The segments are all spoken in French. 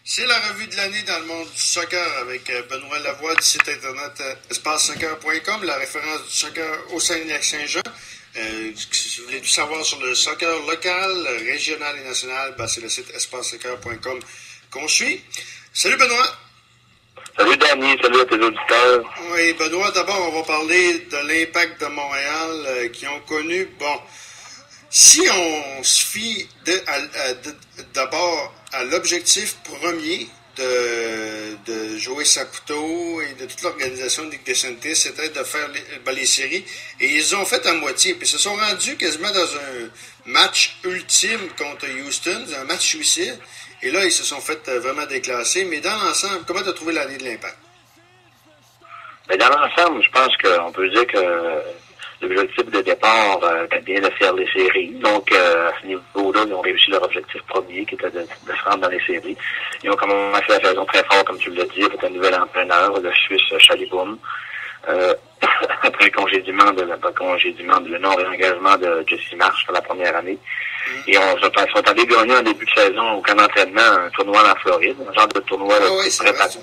C'est la revue de l'année dans le monde du soccer avec Benoît Lavoie du site internet espacesoccer.com, la référence du soccer au Saguenay-Lac-Saint-Jean. Si vous voulez tout savoir sur le soccer local, régional et national, c'est le site espacesoccer.com qu'on suit. Salut Benoît! Salut Danny, salut à tes auditeurs. Oui, Benoît, d'abord on va parler de l'Impact de Montréal qui ont connu, si on se fie d'abord à l'objectif premier de Joey Saputo et de toute l'organisation de Ligue des Santé, c'était de faire les séries. Et ils ont fait à moitié. Puis ils se sont rendus quasiment dans un match ultime contre Houston, un match suicide. Et là, ils se sont fait vraiment déclasser. Mais dans l'ensemble, comment tu as trouvé l'année de l'Impact? Mais dans l'ensemble, je pense qu'on peut dire que l'objectif de départ était bien de faire les séries. Donc, à ce niveau-là, ils ont réussi leur objectif premier, qui était de se rendre dans les séries. Ils ont commencé la saison très fort, comme tu l'as dit, avec un nouvel entraîneur, le Suisse Chalibaume. Après le congédiement le non-réengagement de Jesse Marsh pour la première année. Et on sont allés gagner en début de saison au camp d'entraînement un tournoi en Floride, un genre de tournoi de préparation.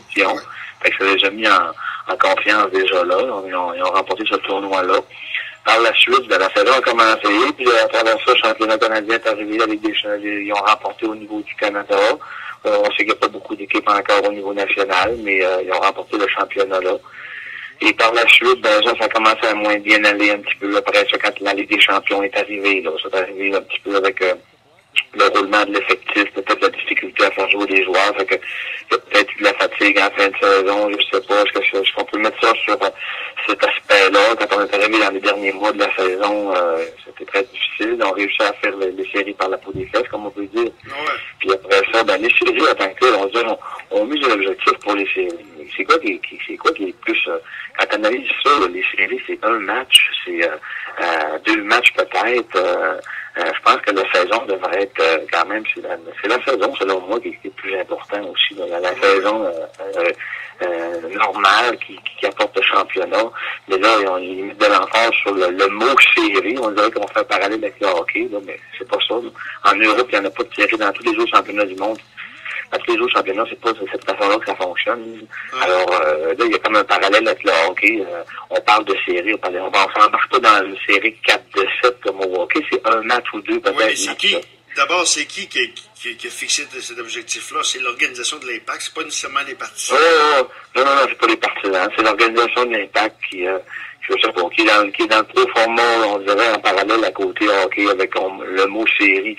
Fait que ça les a mis en confiance déjà là. Ils ont remporté ce tournoi-là. Par la suite, la saison a commencé, puis à travers ça, le championnat canadien est arrivé avec ils ont remporté au niveau du Canada. On sait qu'il n'y a pas beaucoup d'équipes encore au niveau national, mais ils ont remporté le championnat-là. Et par la suite, ça a commencé à moins bien aller un petit peu. Après ça, quand la Ligue des champions est arrivée, là, ça est arrivé un petit peu avec le roulement de l'effectif, peut-être la difficulté à faire jouer des joueurs, fait que il y a peut-être eu de la fatigue en fin de saison, je sais pas, est-ce qu'on peut mettre ça sur cet aspect-là. Quand on est arrivé dans les derniers mois de la saison, c'était très difficile. On réussit à faire les séries par la peau des fesses, comme on peut dire. Ouais. Puis après ça, les séries en tant que tel, on mise un objectif pour les séries. C'est quoi qui est plus quand on analyse ça, les séries, c'est un match, c'est deux matchs peut-être. Je pense que la saison devrait être quand même, c'est la saison, selon moi, qui est plus important aussi. La saison normale qui apporte le championnat. Mais là, ils mettent de l'emphase sur le mot série. On dirait qu'on fait un parallèle avec le hockey, là, mais c'est pas ça. Là. En Europe, il n'y en a pas de série dans tous les autres championnats du monde. Dans tous les autres championnats, c'est pas de cette façon-là que ça fonctionne. Alors, là, il y a comme un parallèle avec le hockey. On parle de série, on s'embarque pas dans une série 4 de 7 comme au hockey. C'est un match ou deux, peut-être. Oui, c'est qui? D'abord, c'est qui a fixé cet objectif-là? C'est l'organisation de l'Impact, c'est pas nécessairement les partisans. Non, c'est pas les partisans. C'est l'organisation de l'Impact qui est dans le pro format, on dirait, en parallèle à côté hockey avec le mot série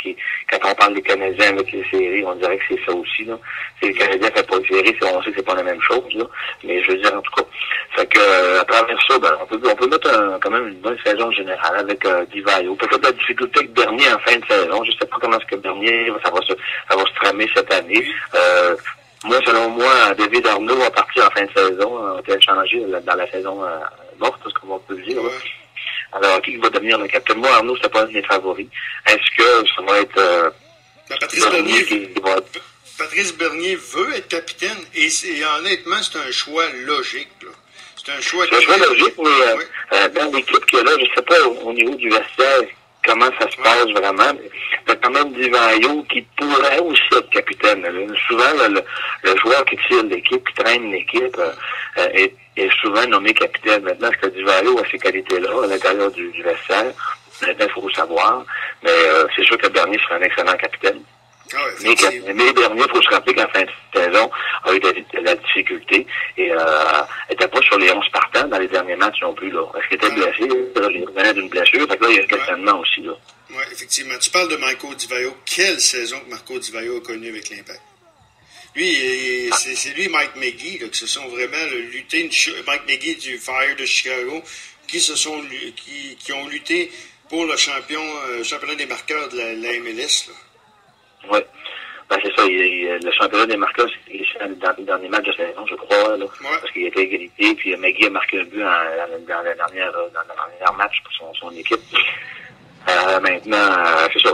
quand on parle des Canadiens avec les séries, on dirait que c'est ça aussi, là. C'est les Canadiens fait pas les séries, on sait que c'est pas la même chose, là. Mais je veux dire, en tout cas. Fait que, à travers ça, on peut mettre quand même une bonne saison générale avec, Divayo. Peut-être la difficulté avec Bernier en fin de saison. Je sais pas comment est-ce que Bernier, ça va se tramer cette année. Moi, selon moi, David Arnaud a parti en fin de saison, a été échangé dans la saison morte, ce qu'on peut dire. Ouais. Alors, qui va devenir le capitaine? Moi, Arnaud, c'est pas un de mes favoris. Est-ce que ça va être Patrice Bernier veut être capitaine et honnêtement, c'est un choix logique. Là. C'est un choix logique, mais dans l'équipe qu'il y a là, je sais pas au niveau du vestiaire comment ça se passe vraiment. Il y a quand même Divayo qui pourrait aussi être capitaine. Souvent, le joueur qui tire l'équipe, qui traîne l'équipe, est souvent nommé capitaine. Maintenant, est-ce que Divayo a ces qualités-là à l'intérieur du vestiaire? Maintenant, il faut le savoir. Mais c'est sûr que Bernier serait un excellent capitaine. Mais Bernier, il faut se rappeler qu'en fin de saison, a eu de la difficulté et n'était pas sur les 11 partants dans les derniers matchs non plus. Est-ce qu'il était blessé? Il revenait d'une blessure. Fait que là, il y a un questionnement aussi. Oui, effectivement. Tu parles de Marco Di Vaio. Quelle saison que Marco Di Vaio a connue avec l'Impact? Lui, c'est lui et Mike Magee qui se sont vraiment lutté. Mike Magee du Fire de Chicago qui ont lutté pour le championnat des marqueurs de la MLS. Oui. C'est ça. Le championnat des marqueurs, il est dans les derniers matchs de saison, je crois, là. Ouais. Parce qu'il était égalité, puis Maggie a marqué un but dans le dernier match pour son équipe. Maintenant, c'est ça.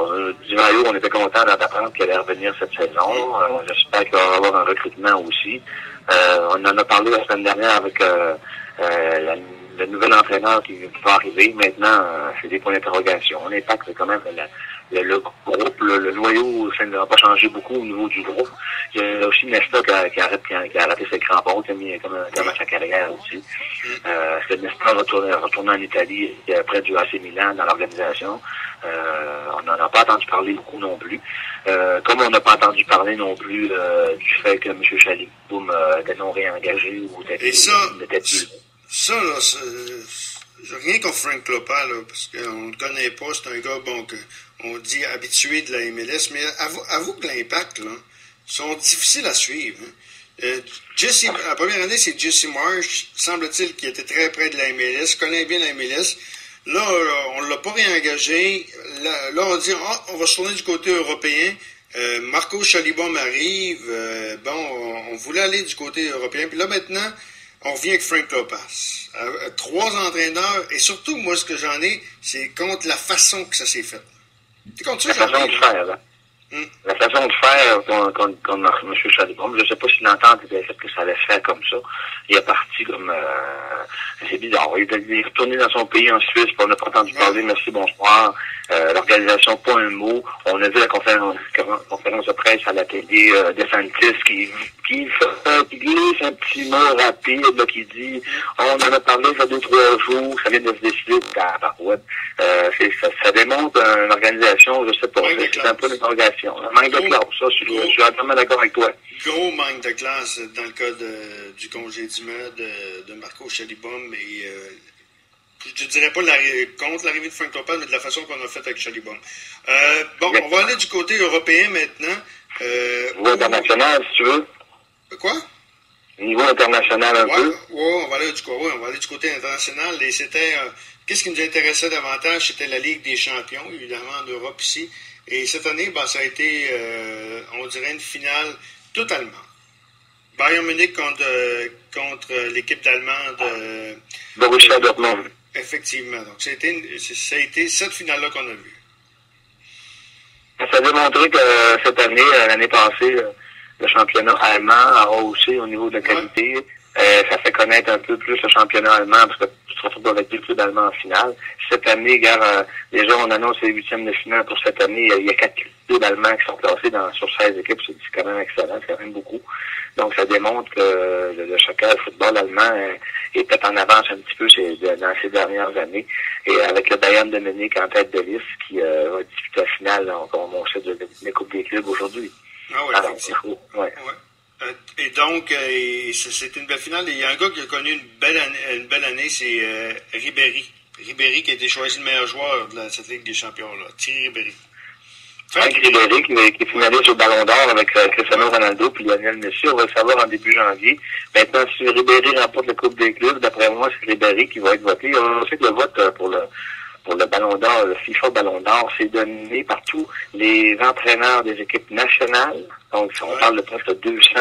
Divayo, on était content d'apprendre qu'elle allait revenir cette saison. J'espère qu'il va y avoir un recrutement aussi. On en a parlé la semaine dernière avec le nouvel entraîneur qui va arriver. Maintenant, c'est des points d'interrogation. L'Impact, c'est quand même le groupe, le noyau, ça n'a pas changé beaucoup au niveau du groupe. Il y a aussi Nesta qui a arrêté ses crampons, qui a mis comme à sa carrière aussi. Nesta retourné en Italie près du AC Milan dans l'organisation. On n'en a pas entendu parler beaucoup non plus. Comme on n'a pas entendu parler non plus du fait que M. Chaliboum était non réengagé ou n'était plus. Ça, là, j'ai rien contre Frank Lopa, là, parce qu'on le connaît pas, c'est un gars, bon, on dit habitué de la MLS, mais avoue que l'impact, là, sont difficiles à suivre. Hein. La première année, c'est Jesse Marsh, semble-t-il, qui était très près de la MLS, connaît bien la MLS. Là, on ne l'a pas réengagé. Là, on dit, on va se tourner du côté européen. Marco Chalibom arrive. On voulait aller du côté européen. Puis là, maintenant, on revient avec Frank Lopez. 3 entraîneurs. Et surtout, moi, ce que j'en ai, c'est contre la façon que ça s'est fait. C'est contre ça, la façon de faire, là. La façon de faire contre M. Chalibom, je ne sais pas si l'entente était faite que ça allait se faire comme ça. Il est parti comme... c'est bizarre. Il est retourné dans son pays en Suisse, puis on n'a pas entendu parler, merci, bonsoir. L'organisation, pas un mot. On a vu la conférence de presse à la télé DeSantis qui glisse un petit mot rapide là, qui dit on en a parlé il y a 2-3 jours, ça vient de se décider ça démontre une organisation, je sais pas, c'est un peu une interrogation. Un manque de classe, ça, je suis entièrement d'accord avec toi. Gros manque de classe dans le cas du congédiement de Marco Chalibom et je ne dirais pas contre l'arrivée de Frank Lopez, mais de la façon qu'on a fait avec Chalibom. On va aller du côté européen maintenant. Niveau international, si tu veux. Quoi? Niveau international un peu. Oui, on va aller du côté international. Et c'était qu'est-ce qui nous intéressait davantage, c'était la Ligue des champions, évidemment, en Europe ici. Et cette année, ça a été, on dirait, une finale totalement. Bayern Munich contre l'équipe d'allemande. Borussia Dortmund. Effectivement. Donc, ça a été cette finale-là qu'on a vue. Ça a démontré que cette année, l'année passée, le championnat allemand a haussé au niveau de la qualité. Ça fait connaître un peu plus le championnat allemand parce que tu te retrouves avec 2 clubs allemands en finale. Cette année, déjà, on annonce les 8e de finale pour cette année. Il y a 4 clubs allemands qui sont classés sur 16 équipes. C'est quand même excellent, c'est quand même beaucoup. Donc, ça démontre que le soccer, le football allemand est peut-être en avance un petit peu dans ces dernières années. Et avec le Bayern de Munich en tête de liste qui va disputer la finale, on sait de la Coupe des clubs aujourd'hui. Ah oui, effectivement. Et donc, c'est une belle finale. Et il y a un gars qui a connu une belle année, c'est Ribéry. Ribéry qui a été choisi le meilleur joueur de cette Ligue des champions-là. Thierry Ribéry. Franck Ribéry qui est finaliste au Ballon d'Or avec Cristiano Ronaldo puis Lionel Messi. On va le savoir en début janvier. Maintenant, si Ribéry remporte la Coupe des clubs, d'après moi, c'est Ribéry qui va être voté. On sait que le vote pour le Ballon d'Or, le FIFA Ballon d'Or, c'est donné par tous les entraîneurs des équipes nationales. Donc, on parle de presque 200,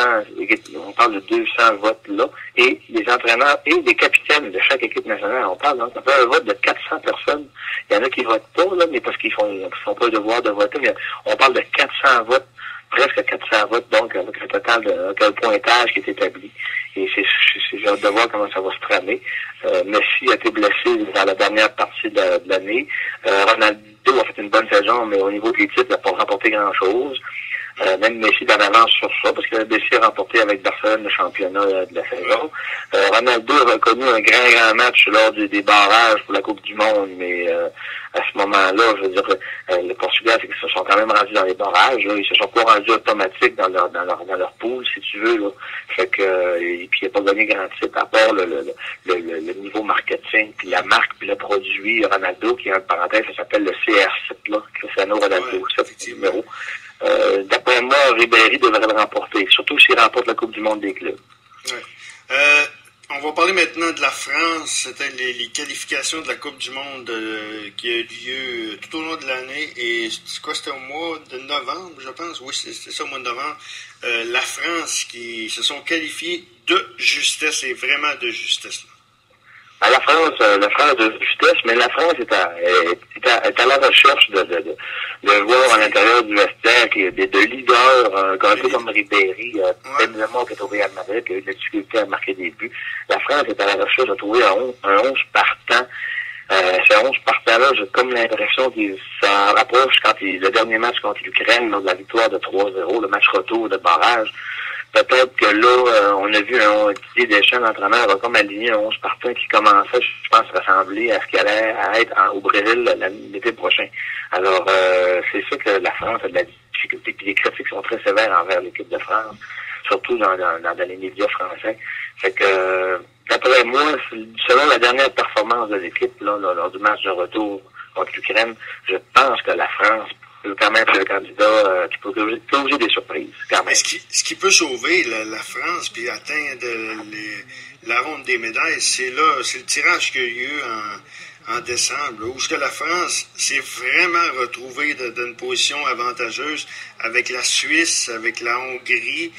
on parle de 200 votes là, et les entraîneurs et les capitaines de chaque équipe nationale. On parle, ça fait un vote de 400 personnes. Il y en a qui votent pas, là, mais parce qu'ils font pas le devoir de voter, mais on parle de 400 votes, presque 400 votes, donc, avec un total de pointage qui est établi. Et j'ai hâte de voir comment ça va se tramer. Messi a été blessé dans la dernière partie de l'année. Ronaldo a fait une bonne saison, mais au niveau des titres, il n'a pas remporté grand-chose. Même Messi est en avance sur ça, parce que Messi a remporté avec Barcelone le championnat de la saison. Ronaldo a connu un grand match lors des barrages pour la Coupe du Monde, mais à ce moment-là, je veux dire, le Portugal, c'est qu'ils se sont quand même rendus dans les barrages. Là. Ils se sont pas rendus automatiques dans leur pool, si tu veux. Là. Fait que et puis il n'a pas gagné grand titre, à part le niveau marketing, puis la marque, puis le produit Ronaldo, qui, en parenthèse, ça s'appelle le CR7, là, Cristiano Ronaldo, ce numéro. D'après moi, Ribéry devrait le remporter, surtout s'il remporte la Coupe du Monde des clubs. Ouais. On va parler maintenant de la France. C'était les qualifications de la Coupe du Monde qui a eu lieu tout au long de l'année. Et c'était au mois de novembre, je pense. Oui, c'était ça au mois de novembre. La France qui se sont qualifiés de justesse, et vraiment de justesse. Là. La France de justesse, mais la France est à la recherche de voir à l'intérieur du vestiaire de leaders, un peu comme Ribéry, Benzema qui est au Real Madrid, qui a eu de la difficulté à marquer des buts. La France est à la recherche de trouver un 11 partant Ces 11 partants-là, j'ai comme l'impression qu'ils s'en rapprochent le dernier match contre l'Ukraine, de la victoire de 3-0, le match retour de barrage. Peut-être que là, on a vu Didier Deschamps, l'entraîneur, a comme aligné un 11 partants qui commençait, je pense, ressembler à ce qu'il allait être au Brésil l'été prochain. Alors, c'est sûr que la France a de la difficulté, puis les critiques sont très sévères envers l'équipe de France, surtout dans les médias français. Fait que, d'après moi, selon la dernière performance de l'équipe, là, lors du match de retour contre l'Ukraine, je pense que la France peut quand même être le candidat qui peut causer des surprises, quand même. Ce qui peut sauver la France puis atteindre la ronde des médailles, c'est le tirage qu'il y a eu en décembre, où la France s'est vraiment retrouvée dans une position avantageuse avec la Suisse, avec la Hongrie.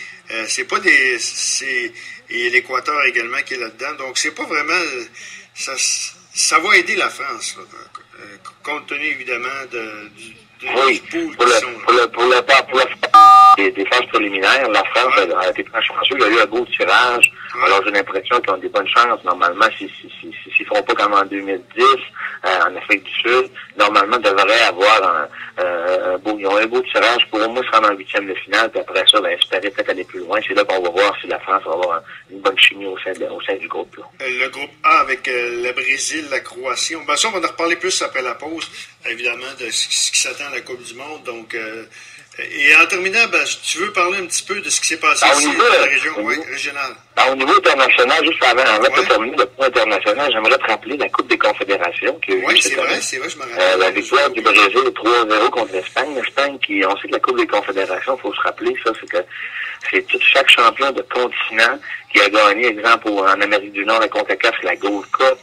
Et l'Équateur également qui est là-dedans. Donc, c'est pas vraiment... Ça va aider la France, là, compte tenu, évidemment, oui, des phases préliminaires, la France a été très chanceuse, il y a eu un beau tirage. Alors j'ai l'impression qu'ils ont des bonnes chances. Normalement, s'ils font pas comme en 2010, en Afrique du Sud, normalement devraient avoir ils ont un beau tirage pour au moins se rendre en huitième de finale, puis après ça, espérer peut-être aller plus loin. C'est là qu'on va voir si la France va avoir une bonne chimie au sein du groupe. Là. Le groupe A avec le Brésil, la Croatie. Ça, on va en reparler plus après la pause, évidemment, de ce qui s'attend à la Coupe du Monde. Donc, et en terminant, tu veux parler un petit peu de ce qui s'est passé ici dans la région régionale? Au niveau international, juste avant de terminer le point international, j'aimerais te rappeler la Coupe des Confédérations. Oui, c'est vrai, je me rappelle. La victoire du Brésil 3-0 contre l'Espagne. L'Espagne, on sait que la Coupe des Confédérations, il faut se rappeler, ça, c'est que c'est chaque champion de continent qui a gagné, exemple, en Amérique du Nord, la CONCACAF, c'est la Gold Cup.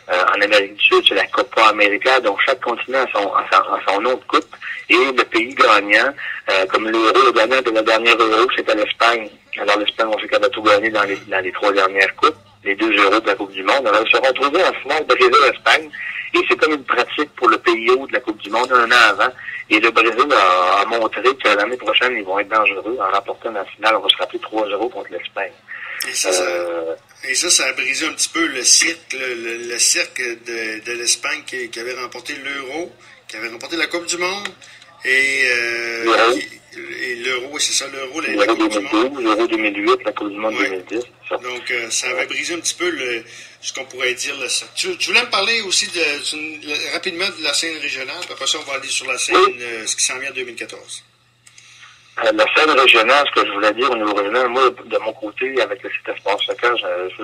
En Amérique du Sud, c'est la Copa América. Donc, chaque continent a son nom de coupe. Et le pays gagnant, comme l'Euro, le gagnant de la dernière Euro, c'était l'Espagne. Alors, l'Espagne, on sait qu'elle a tout gagné dans les 3 dernières coupes, les 2 Euros de la Coupe du Monde. Alors, ils se sont retrouvés en finale Brésil-Espagne. Et c'est comme une pratique pour le pays haut de la Coupe du Monde un an avant. Et le Brésil a montré que l'année prochaine, ils vont être dangereux en remportant la finale. On va se rappeler 3-0 contre l'Espagne. Et ça a brisé un petit peu le cirque de l'Espagne qui avait remporté l'Euro, qui avait remporté la Coupe du Monde. Et l'Euro, c'est ça, l'Euro, la Coupe du Monde. L'Euro 2008, la Coupe du Monde 2010. Ça. Donc, ça avait brisé un petit peu ce qu'on pourrait dire le cercle. Tu voulais me parler aussi rapidement de la scène régionale, puis après ça, on va aller sur la scène, ce qui s'en vient en 2014. La scène régionale, ce que je voulais dire au niveau régional, moi, de mon côté, avec le site Espace Soccer,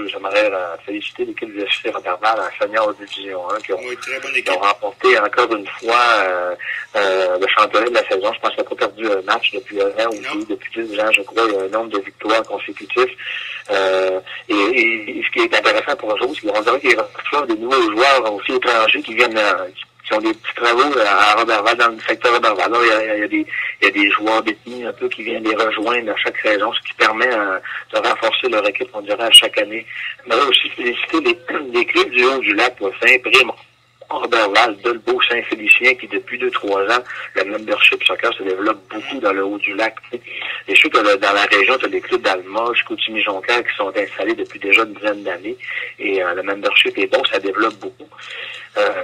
j'aimerais féliciter l'équipe du FC Rotterdam en senior division 1 qui ont remporté encore une fois le championnat de la saison. Je pense qu'ils n'ont pas perdu un match depuis un an ou deux, depuis 10 ans, je crois. Il y a un nombre de victoires consécutifs. Et ce qui est intéressant pour eux autres, c'est qu'on dirait qu'ils reçoivent des nouveaux joueurs aussi étrangers qui viennent qui ont des petits travaux à Roberval, dans le secteur Roberval. Il y a des joueurs d'ethnie un peu qui viennent les rejoindre à chaque saison, ce qui permet de renforcer leur équipe, on dirait, à chaque année. Mais là aussi, féliciter les clubs du Haut-du-Lac, Saint-Prime, Roberval, Dolbeau, Saint-Félicien, qui depuis 2-3 ans, le membership soccer se développe beaucoup dans le Haut-du-Lac. Et je sais que dans la région, tu as des clubs d'Alma, Chicoutimi-Jonquière qui sont installés depuis déjà une dizaine d'années. Et le membership est bon, ça développe beaucoup.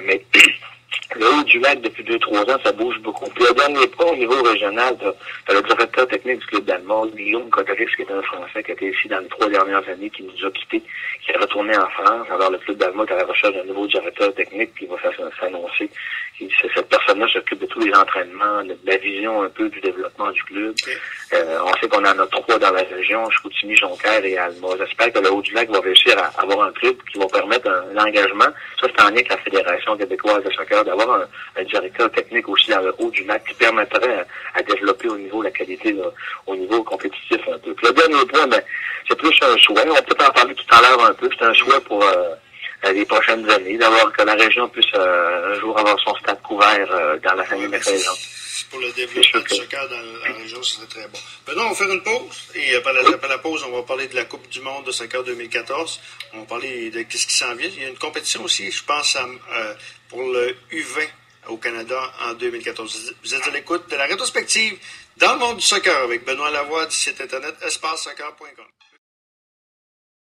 Mais le Haut-du-Lac, depuis 2-3 ans, ça bouge beaucoup. Puis, le dernier point au niveau régional, t'as le directeur technique du club d'Allemagne, Guillaume Coteris, qui est un Français, qui était ici dans les 3 dernières années, qui nous a quittés, qui est retourné en France. Alors, le club d'Allemagne est à la recherche d'un nouveau directeur technique qui va s'annoncer. Cette personne-là s'occupe de tous les entraînements, de la vision un peu du développement du club. On sait qu'on en a 3 dans la région, Chicoutimi, Jonquière et Alma. J'espère que le Haut-du-Lac va réussir à avoir un club qui va permettre un engagement. Ça, c'est en lien avec la Fédération québécoise de soccer, d'avoir un directeur technique aussi dans le Haut-du-Lac qui permettrait à développer au niveau de la qualité, là, au niveau compétitif un peu. Puis le dernier point, c'est plus un souhait. On peut en parler tout à l'heure un peu. C'est un souhait pour les prochaines années, d'avoir que la région puisse un jour avoir son stade couvert dans la famille région. Pour le développement du soccer dans la région, ce serait très bon. Maintenant, on va faire une pause. Et après la pause, on va parler de la Coupe du Monde de soccer 2014. On va parler de ce qui s'en vient. Il y a une compétition aussi, je pense, pour le U20 au Canada en 2014. Vous êtes à l'écoute de la rétrospective dans le monde du soccer avec Benoît Lavoie du site internet espacesoccer.com.